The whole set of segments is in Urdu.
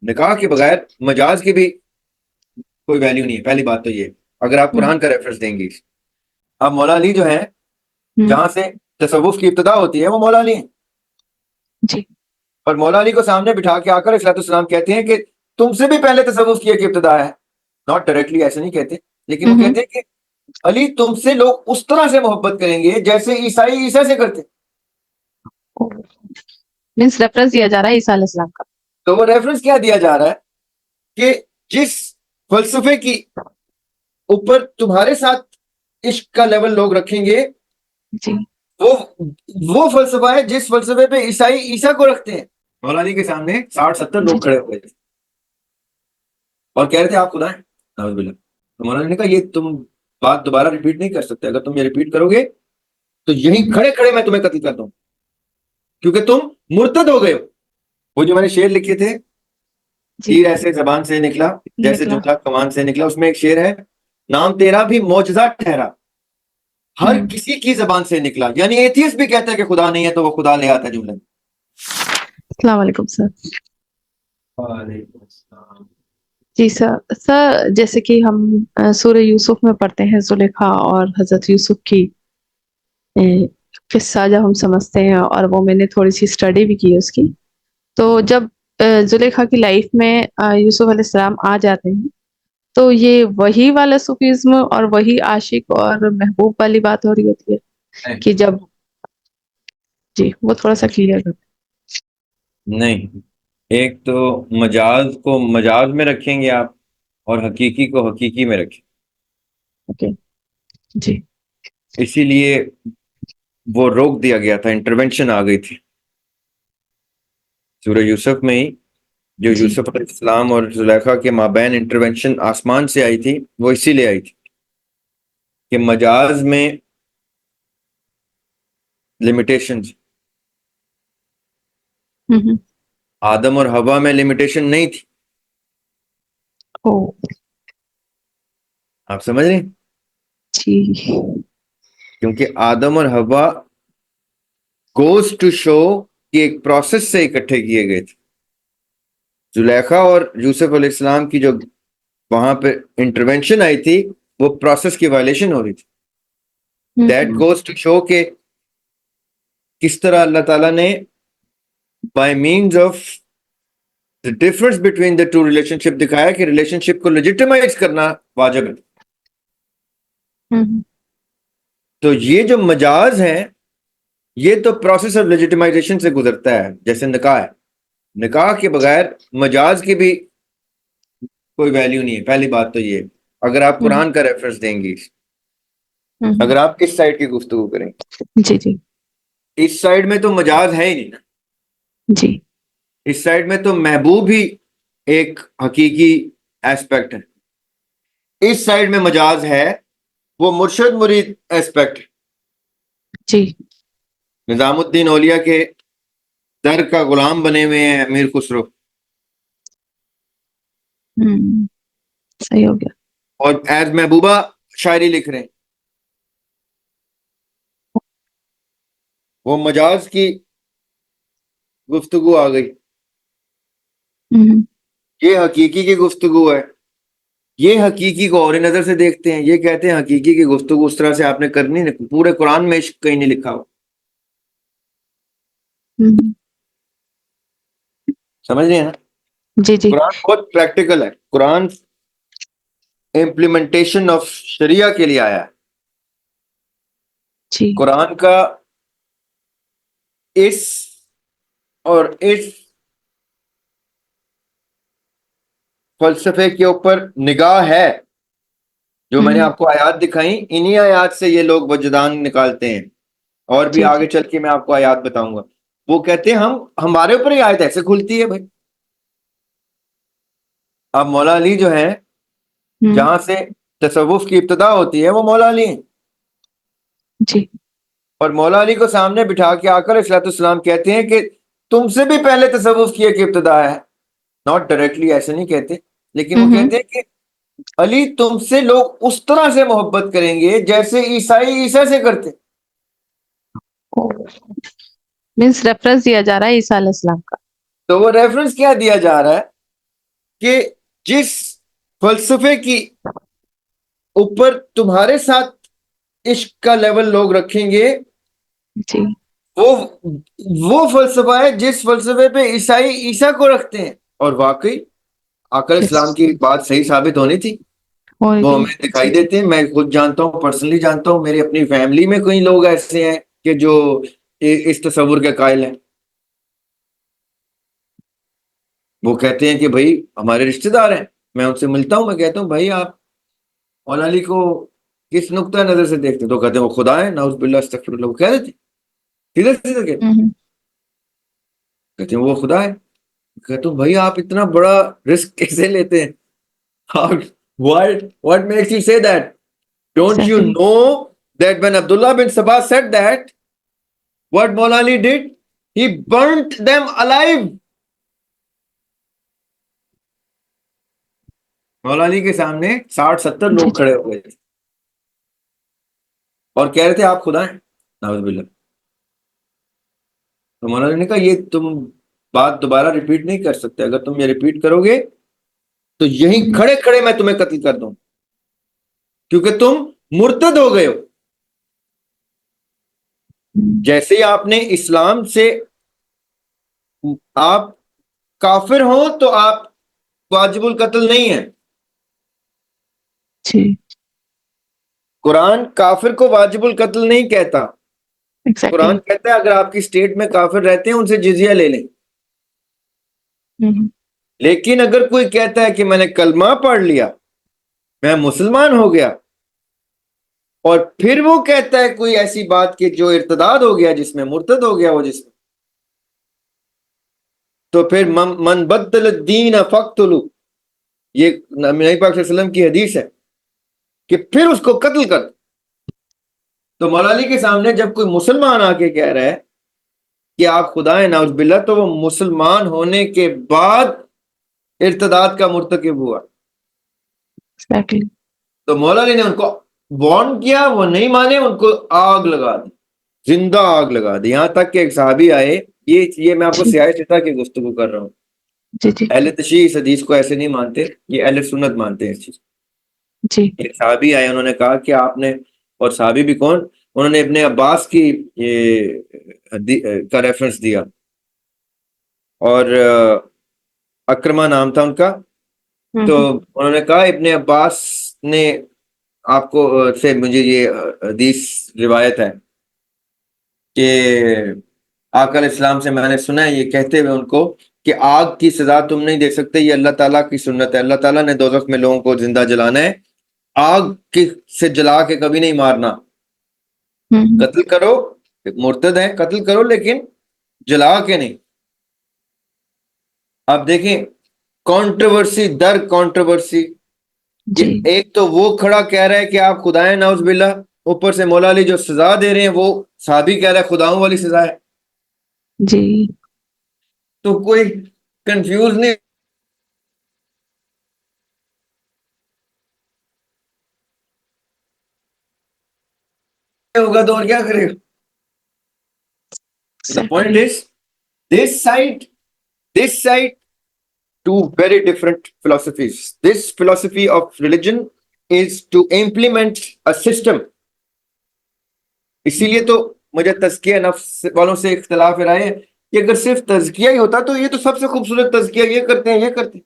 نکاح کے بغیر مجاز کی بھی کوئی ویلیو نہیں ہے. پہلی بات تو یہ, اگر آپ قرآن کا ریفرنس دیں گے. اب مولا علی جو ہے, جہاں سے تصوف کی ابتدا ہوتی ہے وہ مولا علی ہیں. جی اور مولا علی کو سامنے بٹھا کے آ کر علیہ السلام کہتے ہیں کہ تم سے بھی پہلے تصوف کی ایک ابتدا ہے. ناٹ ڈائریکٹلی ایسے نہیں کہتے, لیکن وہ کہتے ہیں کہ علی تم سے لوگ اس طرح سے محبت کریں گے جیسے عیسائی عیسیٰ سے کرتے. مینس ریفرنس دیا جا رہا ہے عیسیٰ علیہ السلام کا. تو وہ ریفرنس کیا دیا جا رہا ہے کہ جس فلسفے کی اوپر تمہارے ساتھ عشق کا لیول لوگ رکھیں گے, جی وہ فلسفہ ہے جس فلسفے پہ عیسائی عیسیٰ کو رکھتے ہیں. مولا علی کے سامنے 60-70 جی لوگ کھڑے ہوئے تھے اور کہہ رہے تھے آپ خدا ہیں. نعوذ باللہ. تو مولا علی نے کہا یہ تم بات دوبارہ ریپیٹ نہیں کر سکتے, اگر تم یہ ریپیٹ کرو گے تو یہیں کھڑے کھڑے میں تمہیں قتل کرتا ہوں, کیونکہ تم مرتد ہو گئے ہو. وہ جو میں نے شعر لکھے تھے, جی تیر ایسے زبان سے نکلا جیسے نکلا. جملہ کمان سے نکلا, اس میں ایک شعر ہے, نام تیرا بھی معجزہ ٹھہرا ہر کسی کی زبان سے نکلا. یعنی ایتھیسٹ بھی کہتا ہے کہ خدا نہیں ہے تو وہ خدا لے آتا ہے جملے میں. السلام علیکم سر. وعلیکم السلام. جی سر جیسے کہ ہم سورہ یوسف میں پڑھتے ہیں زلیخا اور حضرت یوسف کی قصہ جب ہم سمجھتے ہیں, اور وہ میں نے تھوڑی سی اسٹڈی بھی کی ہے اس کی. تو جب زلیخا کی لائف میں یوسف علیہ السلام آ جاتے ہیں تو یہ وہی والا صوفیزم اور وہی عاشق اور محبوب والی بات ہو رہی ہوتی ہے کہ جب, جی وہ تھوڑا سا کلیئر کریں. نہیں, ایک تو مجاز کو مجاز میں رکھیں گے آپ, اور حقیقی کو حقیقی میں رکھیں. اوکے جی اسی لیے وہ روک دیا گیا تھا, انٹروینشن آ گئی تھی سورہ یوسف میں ہی. جو جی یوسف علیہ السلام اور زلیخا کے مابین انٹروینشن آسمان سے آئی تھی, وہ اسی لیے آئی تھی کہ مجاز میں لمیٹیشنز, آدم اور حوا میں لمیٹیشن نہیں تھی. او آپ سمجھ رہے ہیں؟ جی کیونکہ آدم اور حوا گوز ٹو شو کہ ایک پروسیس سے اکٹھے کیے گئے تھے. زلیخا اور یوسف علیہ السلام کی جو وہاں پہ انٹروینشن آئی تھی وہ پروسیس کی وائلیشن ہو رہی تھی. دیٹ گوز ٹو شو کہ کس طرح اللہ تعالیٰ نے by means of the difference between the two relationship دکھایا کہ ریلیشن شپ کو لیجیٹیمائز کرنا واجب ہے. تو یہ جو مجاز ہے یہ تو پروسیس آف لیجیٹیمائزیشن سے گزرتا ہے, جیسے نکاح ہے. نکاح کے بغیر مجاز کی بھی کوئی ویلیو نہیں ہے. پہلی بات تو یہ, اگر آپ قرآن کا ریفرنس دیں گے, اگر آپ کس سائڈ کی گفتگو کریں, جی جی اس سائڈ میں تو مجاز ہے ہی نہیں نا. جی اس سائڈ میں تو محبوب ہی ایک حقیقی ایسپیکٹ ہے. اس سائڈ میں مجاز ہے وہ مرشد مرید ایسپیکٹ. جی نظام الدین اولیاء کے در کا غلام بنے ہوئے ہیں امیر خسرو, صحیح ہو گیا. اور ایز محبوبہ شاعری لکھ رہے ہیں. وہ مجاز کی گفتگو آ گئی, یہ حقیقی کی گفتگو ہے. یہ حقیقی کو اور نظر سے دیکھتے ہیں, یہ کہتے ہیں حقیقی کی گفتگو اس طرح سے آپ نے کرنی نہیں. پورے قرآن میں عشق کہیں نہیں لکھا ہو. سمجھ رہے ہیں نا؟ جی جی قرآن بہت پریکٹیکل ہے. قرآن امپلیمنٹیشن آف شریعہ کے لیے آیا ہے. جی قرآن کا اس اور اس فلسفے کے اوپر نگاہ ہے. جو میں نے آپ کو آیات دکھائیں, انہی آیات سے یہ لوگ وجدان نکالتے ہیں. اور بھی جی آگے چل کے میں آپ کو آیات بتاؤں گا. وہ کہتے ہیں ہمارے اوپر ہی آیت ایسے کھلتی ہے بھائی. اب مولا علی جو ہے, جہاں سے تصوف کی ابتدا ہوتی ہے وہ مولا علی ہیں. جی اور مولا علی کو سامنے بٹھا کے آ کر علیہ السلام کہتے ہیں کہ تم سے بھی پہلے تصوف کی ایک ابتدا ہے. ناٹ ڈائریکٹلی ایسے نہیں کہتے, لیکن وہ کہتے ہیں کہ علی تم سے لوگ اس طرح سے محبت کریں گے جیسے عیسائی عیسیٰ سے کرتے. مینس ریفرنس دیا جا رہا ہے عیسیٰ علیہ السلام کا. تو وہ ریفرنس کیا دیا جا رہا ہے کہ جس فلسفے کی اوپر تمہارے ساتھ عشق کا لیول لوگ رکھیں گے جی وہ فلسفہ ہے جس فلسفے پہ عیسائی عیسیٰ کو رکھتے ہیں. اور واقعی آقا علیہ السلام کی بات صحیح ثابت ہونی تھی. وہ ہمیں دکھائی دیتے ہیں. میں خود جانتا ہوں, پرسنلی جانتا ہوں, میری اپنی فیملی میں کئی لوگ ایسے ہیں کہ جو اس تصور کے قائل ہیں. وہ کہتے ہیں کہ بھائی ہمارے رشتہ دار ہیں, میں ان سے ملتا ہوں, میں کہتا ہوں بھائی آپ مولا علی کو کس نقطہ نظر سے دیکھتے ہیں؟ تو کہتے ہیں وہ خدا ہے, نعوذ باللہ استغفر اللہ. وہ کہہ دیتے سیدھا سیدھا کہتے ہیں وہ خدا ہے. کہتا ہوں بھائی آپ اتنا بڑا رسک کیسے لیتے ہیں؟ What makes you say that? Don't you know that when Abdullah bin Sabah said that, what Maula Ali did? He burnt them alive. مولا علی کے سامنے 60-70 لوگ کھڑے ہو گئے تھے اور کہہ رہے تھے آپ خدا ہیں, نعوذ باللہ. تو مولا علی نے کہا یہ تم بات دوبارہ ریپیٹ نہیں کر سکتے. اگر تم یہ ریپیٹ کرو گے تو یہیں کھڑے کھڑے میں تمہیں قتل کر دوں, کیونکہ تم مرتد ہو گئے ہو. جیسے ہی آپ نے اسلام سے آپ کافر ہوں تو آپ واجب القتل نہیں ہیں. قرآن کافر کو واجب القتل نہیں کہتا. قرآن کہتا ہے اگر آپ کی اسٹیٹ میں کافر رہتے ہیں ان سے جزیہ لے لیں. لیکن اگر کوئی کہتا ہے کہ میں نے کلمہ پڑھ لیا, میں مسلمان ہو گیا, اور پھر وہ کہتا ہے کوئی ایسی بات کہ جو ارتداد ہو گیا, جس میں مرتد ہو گیا وہ جس میں, تو پھر من بدل الدین فقتلوا, یہ نبی پاک صلی اللہ علیہ وسلم کی حدیث ہے کہ پھر اس کو قتل کر. تو مولا علی کے سامنے جب کوئی مسلمان آ کے کہہ رہا ہے کہ آپ خدا ہیں نعوذ باللہ, تو وہ مسلمان ہونے کے بعد ارتداد کا مرتکب ہوا. تو مولا علی نے ان کو وارن کیا, وہ نہیں مانے, ان کو آگ لگا دی, زندہ آگ لگا دی. یہاں تک کہ ایک صحابی آئے, یہ میں آپ کو سیاہ چٹا کی گفتگو کر رہا ہوں. اہل تشیع اس حدیث کو ایسے نہیں مانتے, یہ اہل سنت مانتے ہیں اس چیز. ایک صحابی آئے, انہوں نے کہا کہ آپ نے, اور صحابی بھی کون, انہوں نے ابن عباس کی کا ریفرنس دیا, اور اکرمہ نام تھا ان کا. تو انہوں نے کہا ابن عباس نے آپ کو سے مجھے یہ حدیث روایت ہے کہ آقا علیہ السلام سے میں نے سنا ہے یہ کہتے ہوئے ان کو کہ آگ کی سزا تم نہیں دے سکتے, یہ اللہ تعالیٰ کی سنت ہے. اللہ تعالیٰ نے دوزخ میں لوگوں کو زندہ جلانا ہے, آگ سے جلا کے کبھی نہیں مارنا. قتل کرو, مرتد ہے, قتل کرو لیکن جلا کے نہیں. اب دیکھیں کنٹروورسی در کنٹروورسی. ایک تو وہ کھڑا کہہ رہا ہے کہ آپ خدا ہیں نعوذ باللہ, اوپر سے مولا علی جو سزا دے رہے ہیں وہ صحابی کہہ رہا ہے خداؤں والی سزا ہے. تو کوئی کنفیوز نہیں ہوگا تو اور کیا کرے گا. The point is, this side, two very different philosophies. This philosophy of religion is to implement a system. اسی لیے تو مجھے تزکیہ نفس والوں سے اختلاف رائے ہے کہ اگر صرف تزکیہ ہی ہوتا تو یہ تو سب سے خوبصورت تزکیہ یہ کرتے ہیں, یہ کرتے ہیں.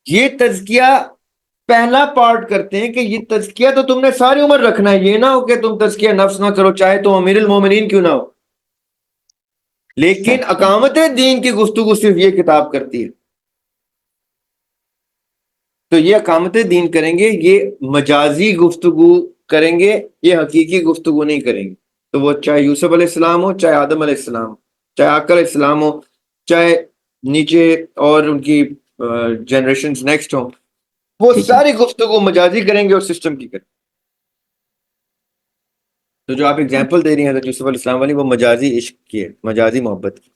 یہ تزکیہ پہلا پارٹ کرتے ہیں کہ یہ تزکیہ تو تم نے ساری عمر رکھنا ہے, یہ نہ ہو کہ تم تزکیہ نفس نہ کرو چاہے تم امیر المومنین کیوں نہ ہو. لیکن اقامت دین کی گفتگو صرف یہ کتاب کرتی ہے. تو یہ اقامت دین کریں گے, یہ مجازی گفتگو کریں گے, یہ حقیقی گفتگو نہیں کریں گے. تو وہ چاہے یوسف علیہ السلام ہو, چاہے آدم علیہ السلام ہو, چاہے آقا علیہ السلام ہو, چاہے نیچے اور ان کی جنریشنز نیکسٹ ہوں, وہ ساری گفتگو مجازی کریں گے اور سسٹم کی کریں. تو جو آپ اگزامپل دے رہی ہیں یوسف علیہ السلام والی, وہ مجازی عشق کی ہے, مجازی محبت کی.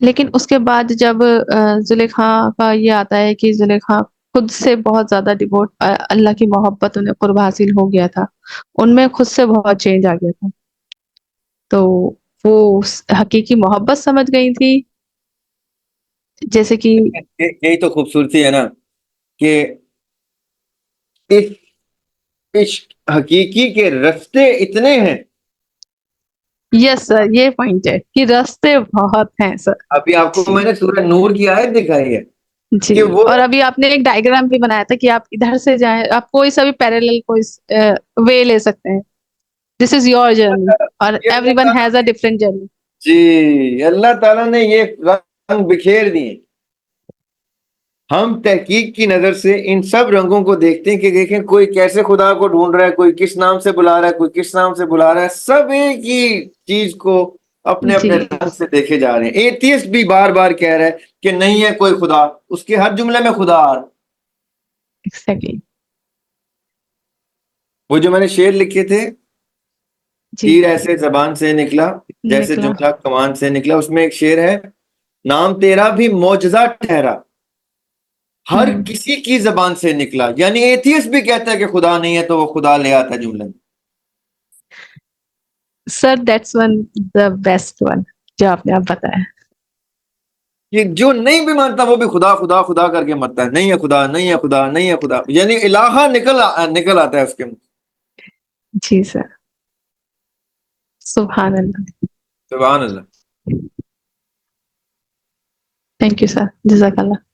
لیکن اس کے بعد جب زلیخا کا یہ آتا ہے کہ زلیخا خود سے بہت زیادہ ڈیووٹ, اللہ کی محبت انہیں قرب حاصل ہو گیا تھا, ان میں خود سے بہت چینج آ گیا تھا. تو وہ حقیقی محبت سمجھ گئی تھی، جیسے کہ یہی تو خوبصورتی ہے نا کہ اس عشق حقیقی کے رستے اتنے ہیں. یس سر، یہ پوائنٹ ہے کہ راستے بہت ہیں سر. ابھی آپ کو جی میں نے سورہ نور کی آیت دکھائی ہے جی، کہ وہ اور ابھی آپ نے ایک ڈائیگرام بھی بنایا تھا کہ آپ ادھر سے جائیں، آپ کوئی سا بھی پیرالل کوئی وے لے سکتے ہیں. دس از یور جرنی اور یہ ایوری اللہ ون تعالیٰ ہیز اے ڈفرنٹ جرنی. جی اللہ تعالیٰ نے یہ رنگ بکھیر دیے. ہم تحقیق کی نظر سے ان سب رنگوں کو دیکھتے ہیں کہ دیکھیں کوئی کیسے خدا کو ڈھونڈ رہا ہے، کوئی کس نام سے بلا رہا ہے، کوئی کس نام سے بلا رہا ہے. سب ایک ہی چیز کو اپنے جی اپنے رنگ سے دیکھے جا رہے ہیں. ایتھیسٹ بھی بار بار کہہ رہا ہے کہ نہیں ہے کوئی خدا، اس کے ہر جملے میں خدا آ رہا ہے. ایگزیکٹلی. وہ جو میں نے شعر لکھے تھے، جی تیر ایسے زبان سے نکلا جیسے نکلا. جملہ کمان سے نکلا، اس میں ایک شعر ہے، نام تیرا بھی معجزہ ٹھہرا ہر ہوں. کسی کی زبان سے نکلا. یعنی ایتھیسٹ بھی کہتا ہے کہ خدا نہیں ہے تو وہ خدا لے آتا ہے جملے میں. Sir that's one the best one جو آپ نے اب بتایا. یہ جو نہیں بھی مانتا وہ بھی خدا خدا خدا کر کے مرتا ہے، نہیں ہے خدا، نہیں ہے خدا، نہیں ہے خدا، یعنی الہہ نکل آتا ہے اس کے منہ. جی سر، سبحان اللہ. سبحان اللہ. تھینک یو سر، جزاک اللہ.